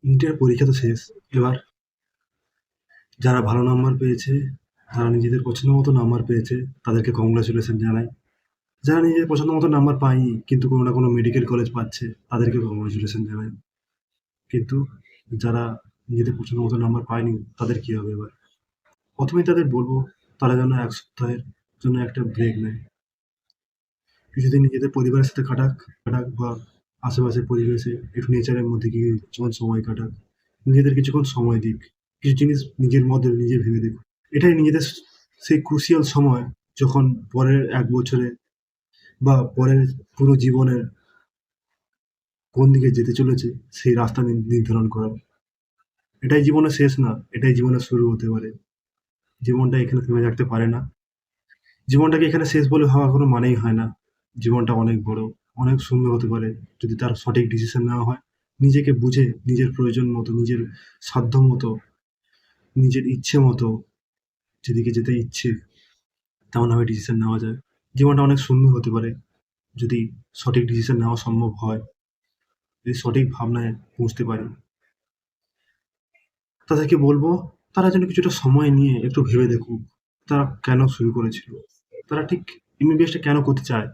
Inter পরীক্ষা তো শেষ। এবার যারা ভালো নাম্বার পেয়েছে, যারা নিজেদের পছন্দ মতো নাম্বার পেয়েছে, তাদেরকে কংগ্রাচুলেশন জানাই। যারা নিজেদের পছন্দ মতো নাম্বার পায়নি কিন্তু কোনো না কোনো মেডিকেল কলেজ পাচ্ছে, তাদেরকে কংগ্রাচুলেশন জানাই। কিন্তু যারা নিজেদের পছন্দ মতো নাম্বার পায়নি, তাদের কি হবে এবার? প্রথমেই তাদের বলবো, তারা যেন 1 সপ্তাহের জন্য একটা ব্রেক নেয়। কিছুদিন নিজেদের পরিবারের সাথে কাটাক কাটাক বা আশেপাশের পরিবেশে একটু নেচারের মধ্যে গিয়ে কিছুক্ষণ সময় কাটাক। নিজেদের কিছুক্ষণ সময় দিক। কিছু জিনিস নিজের মধ্যে নিজে ভেবে দেখুক। এটাই নিজেদের সেই ক্রুশিয়াল সময়, যখন পরের 1 বছরে বা পরের পুরো জীবনের কোন দিকে যেতে চলেছে, সেই রাস্তা নির্ধারণ করার। এটাই জীবনের শেষ না, এটাই জীবনের শুরু হতে পারে। জীবনটা এখানে থেমে থাকতে পারে না। জীবনটাকে এখানে শেষ বলে ভাবা কোনো মানেই হয় না। জীবনটা অনেক বড়, অনেক সুন্দর হতে পারে যদি তার সঠিক ডিসিশন নেওয়া হয়। নিজেকে বুঝে, নিজের প্রয়োজন মতো, নিজের সাধ্য মতো, নিজের ইচ্ছে মতো যেদিকে যেতে ইচ্ছে তেমনভাবে ডিসিশন নেওয়া যায়। জীবনটা অনেক সুন্দর হতে পারে যদি সঠিক ডিসিশন নেওয়া সম্ভব হয়, যদি সঠিক ভাবনায় পৌঁছতে পারি। তাদেরকে বলবো, তারা যেন কিছুটা সময় নিয়ে একটু ভেবে দেখুক, তারা কেন শুরু করেছিল? তারা ঠিক এমবিবিএসটা কেন করতে চায়?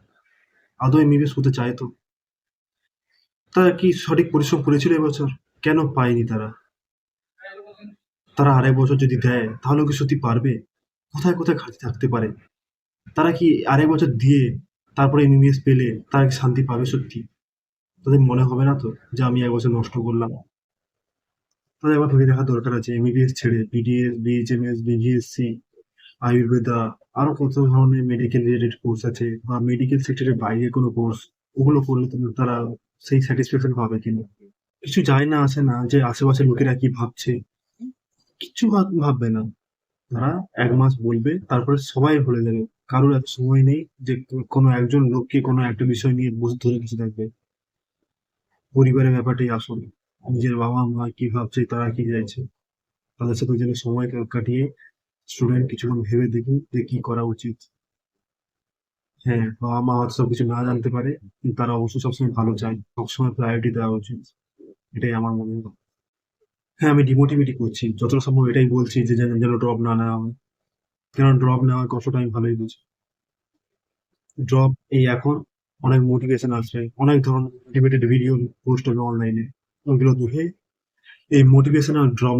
আদৌ এমবিবিএস হতে চায় তো? তারা কি সঠিক পরিশ্রম করেছিল এবছর? কেন পায়নি তারা? তারা আরেক বছর যদি দেয়, তাহলেও কি সত্যি পারবে? কোথায়, কোথায় ঘাটতি থাকতে পারে? তারা কি আরেক বছর দিয়ে তারপরে এমবিবিএস পেলে তারা কি শান্তি পাবে সত্যি? তাদের মনে হবে না তো যে আমি 1 বছর নষ্ট করলাম? তাদের একবার ভেবে দেখা দরকার আছে, এমবিবিএস ছেড়ে বিডিএস, বিএইচএমএস, বিজিএসসি, আয়ুর্বেদা, আরো কত ধরনের মেডিকেল রিলেটেড কোর্স আছে, বা মেডিকেল সেক্টরের বাইরে কোনো কোর্স, ওগুলো করলে তো তারা সেই স্যাটিসফ্যাকশন পাবে কিনা? কিছু যায় না আসে না যে আশেপাশের লোকেরা কি ভাবছে, কিচ্ছু ভাববে না। তারা 1 মাস বলবে, তারপরে সবাই ভুলে যাবে। কারোর এত সময় নেই যে কোনো একজন লোককে কোনো একটা বিষয় নিয়ে বসে ধরে বসে থাকবে। পরিবারের ব্যাপারটাই আসল। নিজের বাবা মা কি ভাবছে, তারা কি চাইছে, তাদের সাথে যেন সময় কাটিয়ে স্টুডেন্ট কিছুক্ষণ ভেবে দেখুন যে কি করা উচিত। হ্যাঁ, বাবা মা হয়তো সবকিছু না জানতে পারে, কিন্তু তারা অবশ্যই সবসময় ভালো চায়। সবসময় প্রায়োরিটি দেওয়া উচিত। এটাই আমার মনে হয়। হ্যাঁ, আমি ডিমোটিভেটই করছি। যতটা সম্ভব এটাই বলছি যে যেন ড্রপ না নেওয়া হয়। কেন ড্রপ নেওয়ার কষ্টটা আমি ভালোই বুঝি। ড্রপ এই এখন অনেক মোটিভেশন আসবে, অনেক ধরনের মোটিভেটেড ভিডিও পোস্ট হবে অনলাইনে। ওগুলো দেখে এই মোটিভেশনাল ড্রপ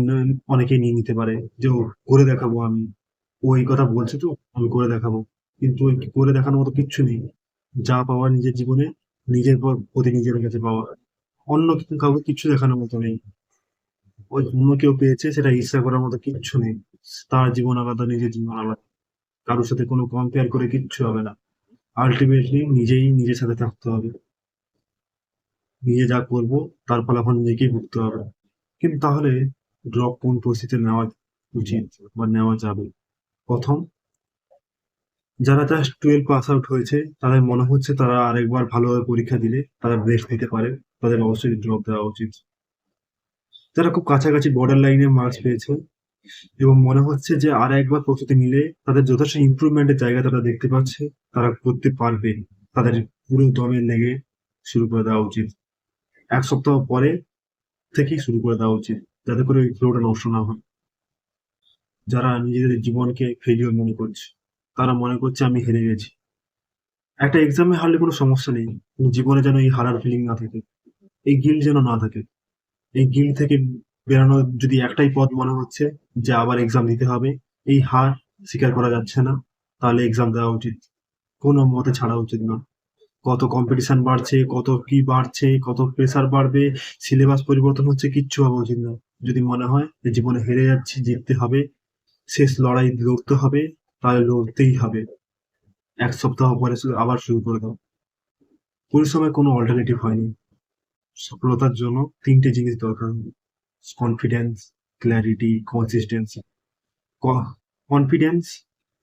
অনেকেই নিয়ে নিতে পারে যে ও করে দেখাবো আমি। ও এই কথা বলছে তো, আমি করে দেখাবো। কিন্তু ওই করে দেখানোর মতো কিচ্ছু নেই। যা পাওয়ার নিজের জীবনে, নিজের পর প্রতি নিজের কাছে পাওয়া। অন্য কাউকে কিচ্ছু দেখানোর মতো নেই। ওই অন্য কেউ পেয়েছে সেটা ঈর্ষা করার মতো কিচ্ছু নেই। তার জীবন আলাদা, নিজের জীবন আলাদা। কারোর সাথে কোনো কম্পেয়ার করে কিচ্ছু হবে না। আলটিমেটলি নিজেই নিজের সাথে থাকতে হবে। নিজে যা করবো তার ফলাফল নিজেকেই ভুগতে হবে। কিন্তু তাহলে ড্রপ কোন পরিস্থিতিতে নেওয়া উচিত বা নেওয়া যাবে? প্রথম, যারা জাস্ট 12 পাস আউট হয়েছে, তাদের মনে হচ্ছে তারা আরেকবার ভালোভাবে পরীক্ষা দিলে তারা বেস্ট দিতে পারে, তাদের অবশ্যই ড্রপ দেওয়া উচিত। যারা খুব কাছাকাছি বর্ডার লাইনে মার্কস পেয়েছে এবং মনে হচ্ছে যে আর একবার প্রস্তুতি নিলে তাদের যথেষ্ট ইমপ্রুভমেন্টের জায়গা তারা দেখতে পাচ্ছে, তারা করতে পারবে, তাদের পুরো দমে লেগে শুরু করে দেওয়া উচিত। 1 সপ্তাহ পরে থেকেই শুরু করে দেওয়া উচিত, যাতে করে ওই ফ্লোটা নষ্ট না হয়। যারা নিজেদের জীবনকে ফেলিওর মনে করছে, তারা মনে করছে আমি হেরে গেছি। একটা এক্সামে হারলে কোনো সমস্যা নেই, কিন্তু জীবনে যেন এই হারার ফিলিং না থাকে, এই গিল্ট যেন না থাকে। এই গিল্ট থেকে বেরোনোর যদি একটাই পথ মনে হচ্ছে যে আবার এক্সাম দিতে হবে, এই হার স্বীকার করা যাচ্ছে না, তাহলে এক্সাম দেওয়া উচিত। কোনো মতে ছাড়া উচিত না। কত কম্পিটিশন বাড়ছে, কত কি বাড়ছে, কত প্রেসার বাড়বে, সিলেবাস পরিবর্তন হচ্ছে, কিচ্ছু ভাবা উচিত না। যদি মনে হয় যে জীবনে হেরে যাচ্ছি, জিততে হবে, শেষ লড়াই লড়তে হবে, তাহলে লড়তেই হবে। 1 সপ্তাহ পরে আবার শুরু করে দাও। পরিশ্রমের কোনো অল্টারনেটিভ হয়নি। সফলতার জন্য 3টে জিনিস দরকার: কনফিডেন্স, ক্ল্যারিটি, কনসিস্টেন্সি। কনফিডেন্স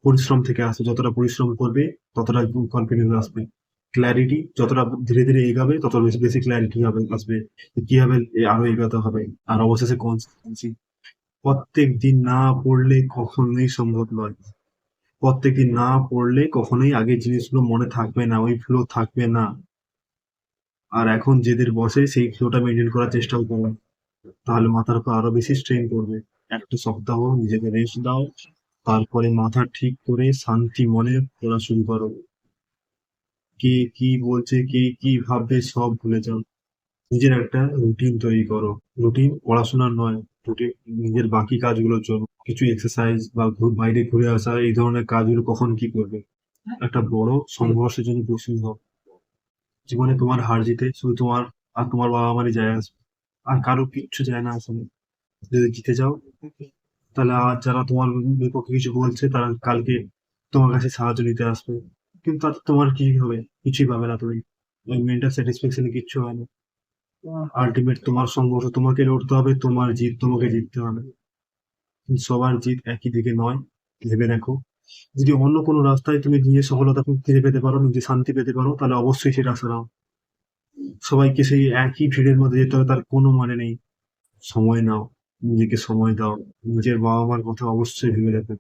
পরিশ্রম থেকে আসে, যতটা পরিশ্রম করবে ততটা কনফিডেন্স আসবে। ক্ল্যারিটি যতটা ধীরে ধীরে এগাবে তত বেশি বেশি ক্ল্যারিটি হবে আসবে যে কিভাবে আরো এগাতে হবে। আর অবশেষে কনসিস্টেন্সি। প্রত্যেক দিন না পড়লে কখনোই সম্ভব নয়। প্রত্যেকদিন না পড়লে কখনোই আগের জিনিসগুলো মনে থাকবে না, ওই ফ্লো থাকবে না। আর এখন যেদের বসে সেই ফ্লোটা মেনটেন করার চেষ্টাও করুন। তাহলে মাথার উপর আরো বেশি স্ট্রেন পড়বে। একটা সপ্তাহ নিজেকে রেস্ট দাও, তারপরে মাথা ঠিক করে শান্তি মনে পড়া শুরু করো। কে কি বলছে, কে কি ভাববে সব ভুলে যাও। নিজের একটা রুটিন তৈরি করো। রুটিন পড়াশোনার নয়, রুটিন নিজের বাকি কাজগুলোর জন্য। কিছু এক্সারসাইজ বা বাইরে ঘুরে আসা, এই ধরনের কাজগুলো কখন কি করবে। একটা বড় সংঘর্ষের জন্য প্রস্তুত হও। জীবনে তোমার হার জিতে শুধু তোমার আর তোমার বাবা মারই যায় আসবে, আর কারো কিচ্ছু যায় না আসলে। যদি জিতে যাও, তাহলে আজ যারা তোমার বিপক্ষে কিছু বলছে তারা কালকে তোমার কাছে সাহায্য নিতে আসবে, কিন্তু তাতে তোমার কি হবে? কিছুই পাবে না তুমি। ওই মেন্টাল স্যাটিসফ্যাকশন কিচ্ছু হয় না। আলটিমেট তোমার সংঘর্ষ তোমাকে লড়তে হবে, তোমার জিত তোমাকে জিততে হবে। সবার জিত একই দিকে নয়, ভেবে দেখো। যদি অন্য কোনো রাস্তায় তুমি নিজের সফলতা ফিরে পেতে পারো, নিজে শান্তি পেতে পারো, তাহলে অবশ্যই সেই রাস্তা নাও। সবাইকে সেই একই ভিড়ের মধ্যে যেতে হবে তার কোনো মানে নেই। সময় নাও, নিজেকে সময় দাও। নিজের বাবা মার কথা অবশ্যই ভেবে দেখো।